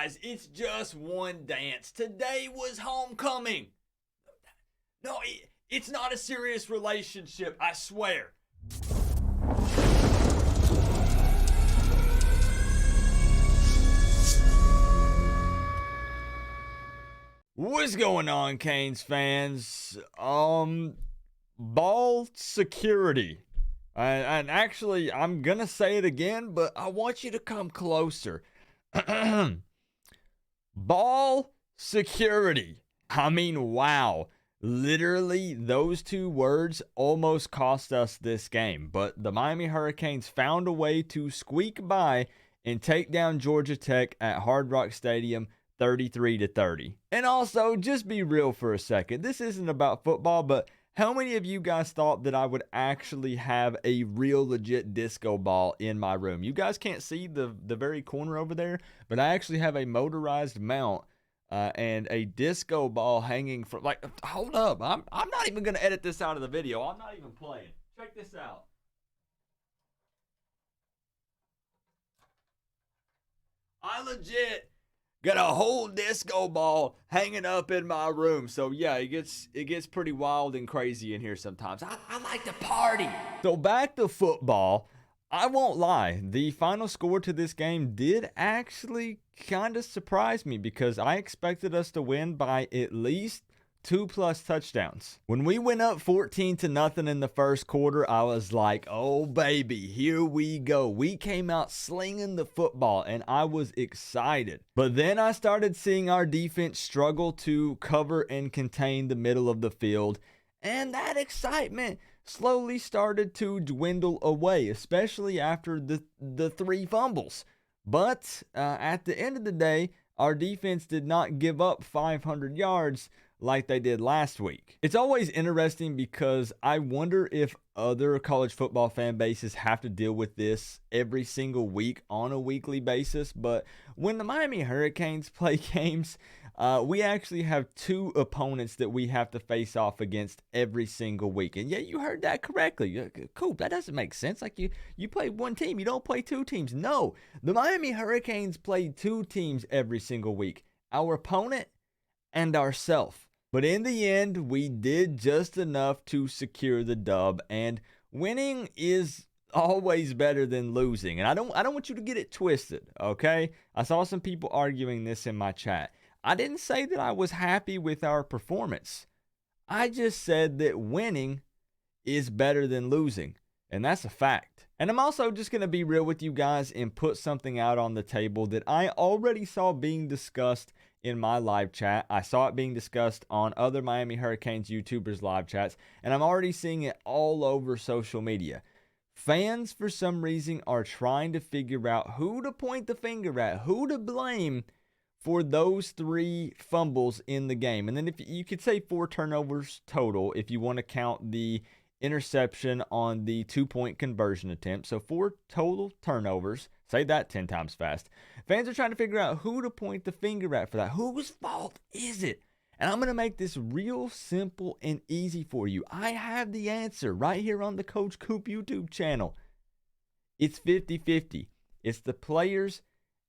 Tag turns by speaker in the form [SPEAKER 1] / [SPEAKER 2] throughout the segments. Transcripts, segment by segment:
[SPEAKER 1] guys. It's just one dance. Today was homecoming. No, it's not a serious relationship, I swear. What's going on, Canes fans? Ball security. And actually, I'm gonna say it again, but I want you to come closer. Ball security. I mean, wow. Literally, those two words almost cost us this game. But the Miami Hurricanes found a way to squeak by and take down Georgia Tech at Hard Rock Stadium 33-30. And also, just be real for a second. This isn't about football, but how many of you guys thought that I would actually have a real legit disco ball in my room? You guys can't see the very corner over there, but I actually have a motorized mount and a disco ball hanging from, like, hold up. I'm not even going to edit this out of the video. I'm not even playing. Check this out. I legit got a whole disco ball hanging up in my room. So yeah, it gets pretty wild and crazy in here sometimes. I like to party. So back to football. I won't lie. The final score to this game did actually kind of surprise me because I expected us to win by at least 2+ touchdowns. When we went up 14-0 in the first quarter, I was like, oh baby, here we go. We came out slinging the football and I was excited. But then I started seeing our defense struggle to cover and contain the middle of the field. And that excitement slowly started to dwindle away, especially after the 3 fumbles. But at the end of the day, our defense did not give up 500 yards like they did last week. It's always interesting because I wonder if other college football fan bases have to deal with this every single week on a weekly basis. But when the Miami Hurricanes play games, we actually have 2 opponents that we have to face off against every single week. And yeah, you heard that correctly. Coop, that doesn't make sense. Like you play one team, you don't play 2 teams. No, the Miami Hurricanes play 2 teams every single week. Our opponent and ourselves. But in the end, we did just enough to secure the dub, and winning is always better than losing. And I don't want you to get it twisted, okay? I saw some people arguing this in my chat. I didn't say that I was happy with our performance. I just said that winning is better than losing, and that's a fact. And I'm also just going to be real with you guys and put something out on the table that I already saw being discussed in my live chat. I saw it being discussed on other Miami Hurricanes YouTubers' live chats, and I'm already seeing it all over social media. Fans, for some reason, are trying to figure out who to point the finger at, who to blame for those 3 fumbles in the game. And then if you could say 4 turnovers total if you want to count the interception on the 2-point conversion attempt. So 4 total turnovers. Say that 10 times fast. Fans are trying to figure out who to point the finger at for that. Whose fault is it? And I'm going to make this real simple and easy for you. I have the answer right here on the Coach Coop YouTube channel. It's 50-50. It's the players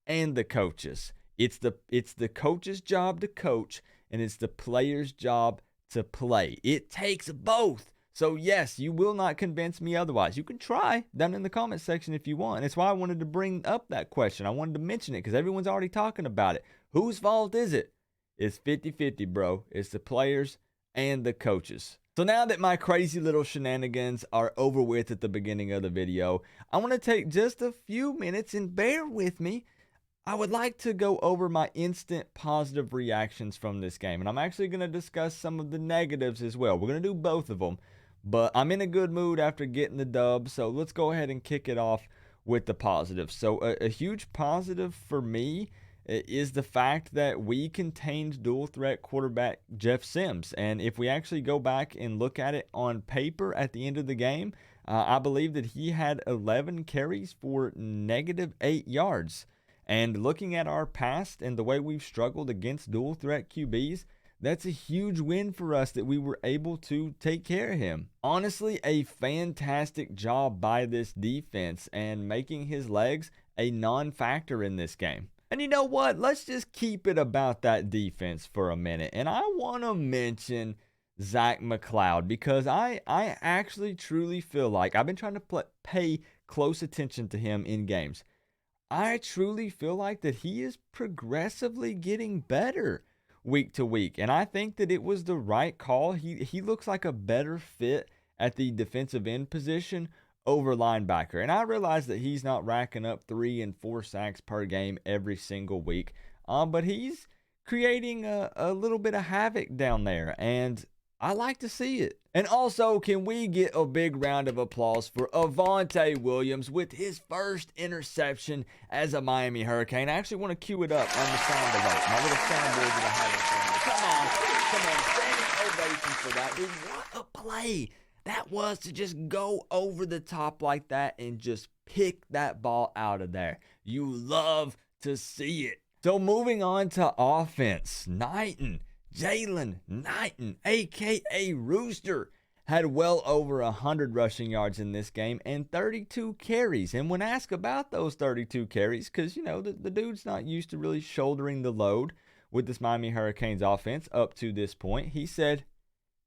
[SPEAKER 1] and the coaches. It's the coach's job to coach, and it's the player's job to play. It takes both. So yes, you will not convince me otherwise. You can try down in the comment section if you want. And it's why I wanted to bring up that question. I wanted to mention it because everyone's already talking about it. Whose fault is it? It's 50-50, bro. It's the players and the coaches. So now that my crazy little shenanigans are over with at the beginning of the video, I want to take just a few minutes and bear with me. I would like to go over my instant positive reactions from this game. And I'm actually going to discuss some of the negatives as well. We're going to do both of them. But I'm in a good mood after getting the dub, so let's go ahead and kick it off with the positives. So a huge positive for me is the fact that we contained dual threat quarterback Jeff Sims. And if we actually go back and look at it on paper at the end of the game, I believe that he had 11 carries for -8 yards. And looking at our past and the way we've struggled against dual threat QBs, that's a huge win for us that we were able to take care of him. Honestly, a fantastic job by this defense and making his legs a non-factor in this game. And you know what? Let's just keep it about that defense for a minute. And I want to mention Zack Mccloud because I actually truly feel like I've been trying to pay close attention to him in games. I truly feel like that he is progressively getting better week to week. And I think that it was the right call. He looks like a better fit at the defensive end position over linebacker. And I realize that he's not racking up 3 and 4 sacks per game every single week. But he's creating a little bit of havoc down there. And I like to see it. And also, can we get a big round of applause for Avonte Williams with his first interception as a Miami Hurricane? I actually want to cue it up on the sound alert. My little soundboard that I have in front of me. Come on. Standing ovation for that. Dude, what a play that was to just go over the top like that and just pick that ball out of there. You love to see it. So moving on to offense. Jalen Knighton, a.k.a. Rooster, had well over 100 rushing yards in this game and 32 carries. And when asked about those 32 carries, because, you know, the dude's not used to really shouldering the load with this Miami Hurricanes offense up to this point, he said,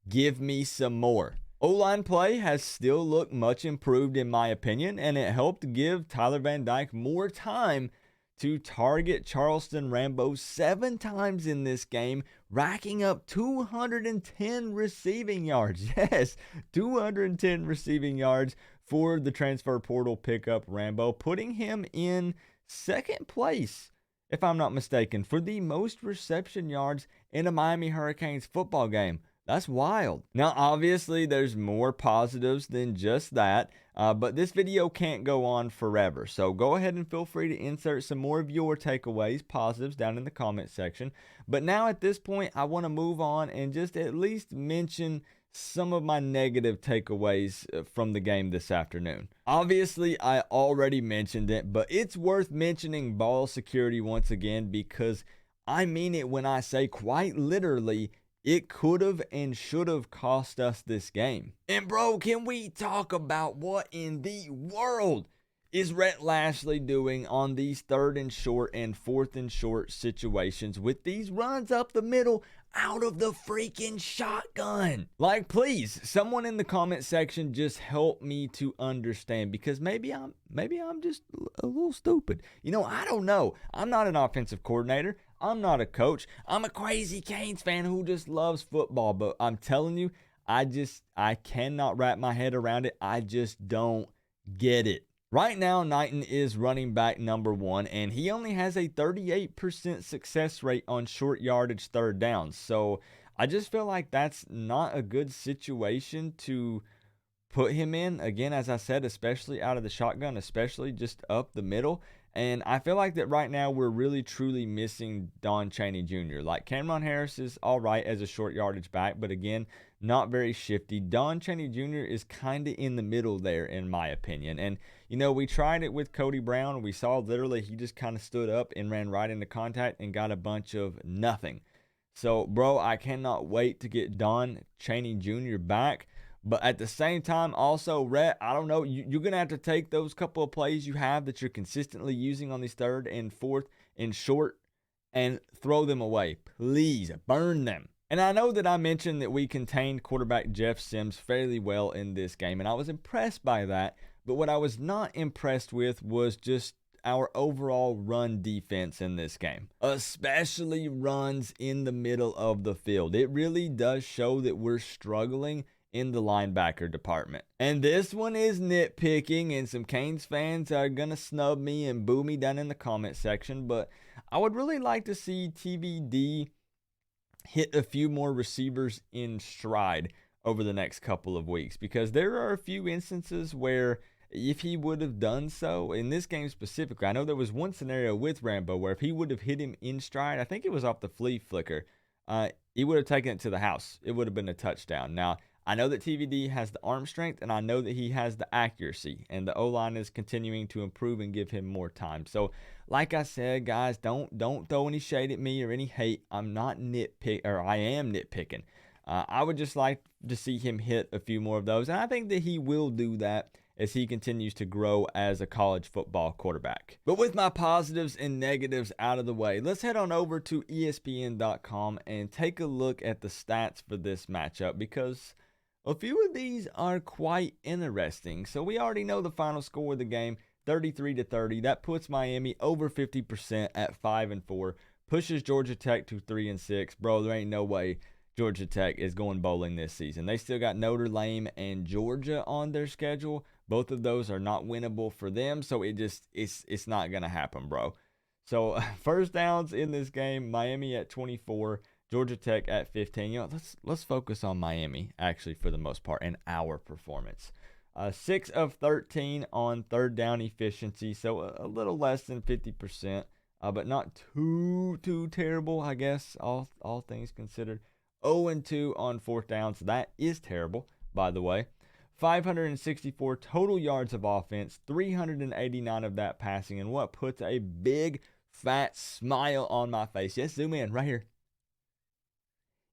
[SPEAKER 1] "Give me some more." O-line play has still looked much improved in my opinion, and it helped give Tyler Van Dyke more time to target Charleston Rambo 7 times in this game, racking up 210 receiving yards. Yes, 210 receiving yards for the transfer portal pickup Rambo, putting him in second place, if I'm not mistaken, for the most reception yards in a Miami Hurricanes football game. That's wild. Now, obviously, there's more positives than just that, but this video can't go on forever. So go ahead and feel free to insert some more of your takeaways, positives, down in the comment section. But now at this point, I want to move on and just at least mention some of my negative takeaways from the game this afternoon. Obviously, I already mentioned it, but it's worth mentioning ball security once again because I mean it when I say quite literally, it could have and should have cost us this game. And bro, can we talk about what in the world is Rhett Lashley doing on these 3rd and short and 4th and short situations with these runs up the middle out of the freaking shotgun? Like, please, someone in the comment section just help me to understand, because maybe I'm just a little stupid. You know, I don't know. I'm not an offensive coordinator. I'm not a coach. I'm a crazy Canes fan who just loves football, but I'm telling you, I cannot wrap my head around it. I just don't get it. Right now, Knighton is running back number 1, and he only has a 38% success rate on short yardage 3rd downs. So I just feel like that's not a good situation to put him in. Again, as I said, especially out of the shotgun, especially just up the middle. And I feel like that right now we're really truly missing Don Chaney Jr. Like, Cameron Harris is all right as a short yardage back, but again, not very shifty. Don Chaney Jr. is kind of in the middle there, in my opinion. And, you know, we tried it with Cody Brown. We saw literally he just kind of stood up and ran right into contact and got a bunch of nothing. So, bro, I cannot wait to get Don Chaney Jr. back. But at the same time, also, Rhett, I don't know, you're going to have to take those couple of plays you have that you're consistently using on these 3rd and 4th and short and throw them away. Please, burn them. And I know that I mentioned that we contained quarterback Jeff Sims fairly well in this game, and I was impressed by that. But what I was not impressed with was just our overall run defense in this game, especially runs in the middle of the field. It really does show that we're struggling in the linebacker department. And this one is nitpicking, and some Canes fans are gonna snub me and boo me down in the comment section, but I would really like to see TVD hit a few more receivers in stride over the next couple of weeks, because there are a few instances where if he would have done so in this game specifically, I know there was one scenario with Rambo where if he would have hit him in stride, I think it was off the flea flicker, he would have taken it to the house. It would have been a touchdown. Now, I know that TVD has the arm strength, and I know that he has the accuracy, and the O-line is continuing to improve and give him more time. So, like I said, guys, don't throw any shade at me or any hate. I'm not I am nitpicking. I would just like to see him hit a few more of those, and I think that he will do that as he continues to grow as a college football quarterback. But with my positives and negatives out of the way, let's head on over to ESPN.com and take a look at the stats for this matchup, because a few of these are quite interesting. So we already know the final score of the game, 33-30. That puts Miami over 50% at 5-4. Pushes Georgia Tech to 3-6. Bro, there ain't no way Georgia Tech is going bowling this season. They still got Notre Dame and Georgia on their schedule. Both of those are not winnable for them, so it's not gonna happen, bro. So first downs in this game, Miami at 24, Georgia Tech at 15. You know, let's focus on Miami actually for the most part in our performance. 6 of 13 on third down efficiency, so a little less than 50%, but not too terrible, I guess, all things considered. 0-2 on fourth downs. That is terrible, by the way. 564 total yards of offense, 389 of that passing, and what puts a big fat smile on my face, yes, zoom in right here,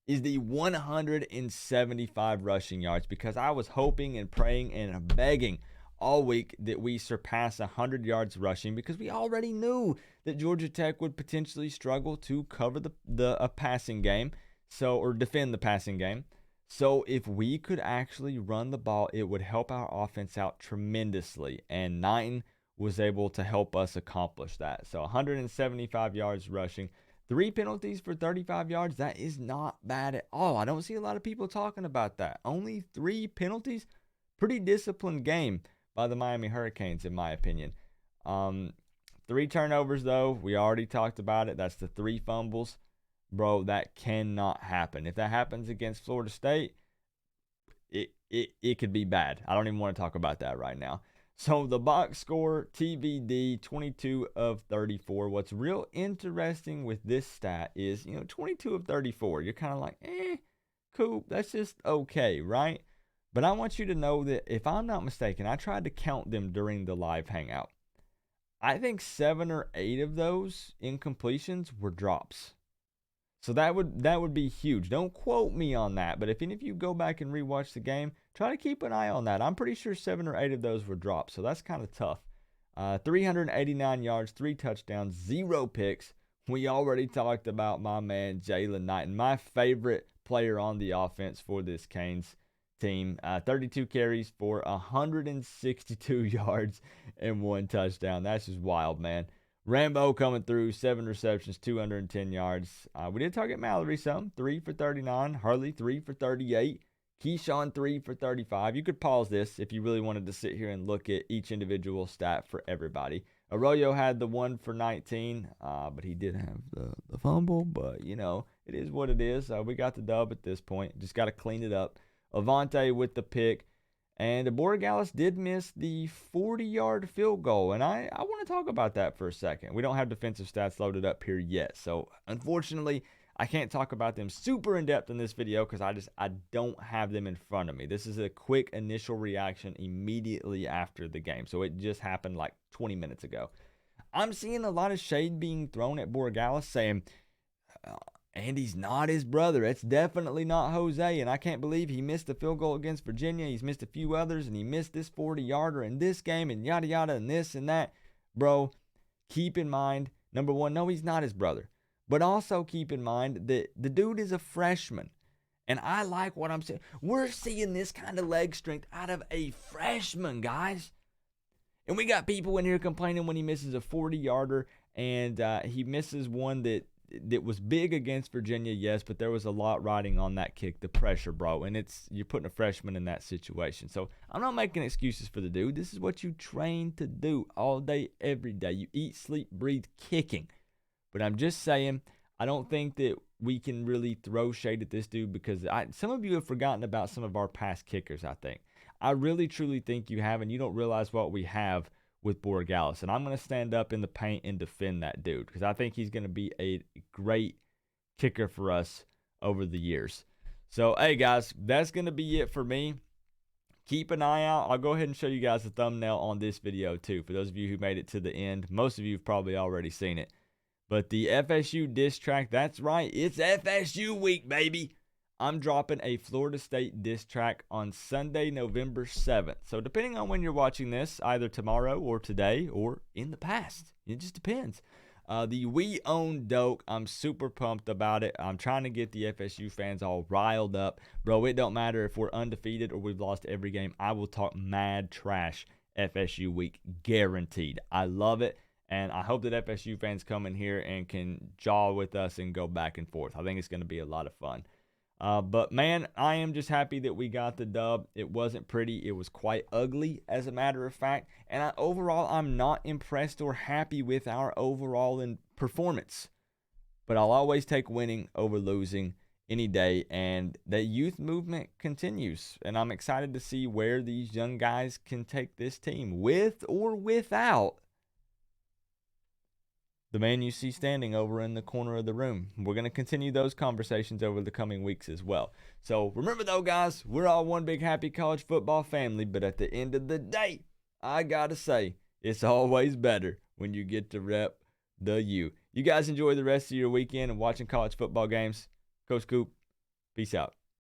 [SPEAKER 1] is the 175 rushing yards, because I was hoping and praying and begging all week that we surpass 100 yards rushing, because we already knew that Georgia Tech would potentially struggle to cover the passing game, or defend the passing game. So if we could actually run the ball, it would help our offense out tremendously, and Knighton was able to help us accomplish that. So 175 yards rushing, 3 penalties for 35 yards. That is not bad at all. I don't see a lot of people talking about that. Only 3 penalties. Pretty disciplined game by the Miami Hurricanes, in my opinion. 3 turnovers, though. We already talked about it. That's the 3 fumbles. Bro, that cannot happen. If that happens against Florida State, it could be bad. I don't even want to talk about that right now. So the box score, TBD, 22 of 34. What's real interesting with this stat is, 22 of 34. You're kind of like, Coop, that's just okay, right? But I want you to know that if I'm not mistaken, I tried to count them during the live hangout. I think 7 or 8 of those incompletions were drops. So that would be huge. Don't quote me on that, but if any of you go back and rewatch the game, try to keep an eye on that. I'm pretty sure 7 or 8 of those were drops, so that's kind of tough. 389 yards, 3 touchdowns, 0 picks. We already talked about my man Jalen Knighton, my favorite player on the offense for this Canes team. 32 carries for 162 yards and 1 touchdown. That's just wild, man. Rambo coming through, 7 receptions, 210 yards. We did target Mallory some, 3 for 39. Harley, 3 for 38. Keyshawn, 3 for 35. You could pause this if you really wanted to sit here and look at each individual stat for everybody. Arroyo had the 1 for 19, but he did have the fumble. But, it is what it is. We got the dub at this point. Just got to clean it up. Avonte with the pick. And Borregales did miss the 40-yard field goal, and I want to talk about that for a second. We don't have defensive stats loaded up here yet, so unfortunately, I can't talk about them super in-depth in this video because I don't have them in front of me. This is a quick initial reaction immediately after the game, so it just happened like 20 minutes ago. I'm seeing a lot of shade being thrown at Borregales saying, Andy's not his brother. It's definitely not Jose, and I can't believe he missed the field goal against Virginia. He's missed a few others, and he missed this 40-yarder in this game, and yada yada, and this and that. Bro, keep in mind, number one, no, he's not his brother. But also keep in mind that the dude is a freshman, and I like what I'm saying. We're seeing this kind of leg strength out of a freshman, guys. And we got people in here complaining when he misses a 40-yarder, and he misses one that was big against Virginia, yes, but there was a lot riding on that kick, the pressure, bro, and you're putting a freshman in that situation. So I'm not making excuses for the dude. This is what you train to do all day, every day. You eat, sleep, breathe, kicking. But I'm just saying, I don't think that we can really throw shade at this dude because some of you have forgotten about some of our past kickers, I think. I really, truly think you have, and you don't realize what we have with Borregales, and I'm going to stand up in the paint and defend that dude because I think he's going to be a great kicker for us over the years. So, hey, guys, that's going to be it for me. Keep an eye out. I'll go ahead and show you guys the thumbnail on this video, too, for those of you who made it to the end. Most of you have probably already seen it. But the FSU diss track, that's right. It's FSU week, baby. I'm dropping a Florida State diss track on Sunday, November 7th. So depending on when you're watching this, either tomorrow or today or in the past, it just depends. The We Own Doak, I'm super pumped about it. I'm trying to get the FSU fans all riled up. Bro, it don't matter if we're undefeated or we've lost every game. I will talk mad trash FSU week, guaranteed. I love it, and I hope that FSU fans come in here and can jaw with us and go back and forth. I think it's going to be a lot of fun. But man, I am just happy that we got the dub. It wasn't pretty. It was quite ugly, as a matter of fact. And overall, I'm not impressed or happy with our overall performance. But I'll always take winning over losing any day. And the youth movement continues. And I'm excited to see where these young guys can take this team, with or without the man you see standing over in the corner of the room. We're going to continue those conversations over the coming weeks as well. So remember though, guys, we're all one big happy college football family, but at the end of the day, I got to say, it's always better when you get to rep the U. You guys enjoy the rest of your weekend and watching college football games. Coach Coop, peace out.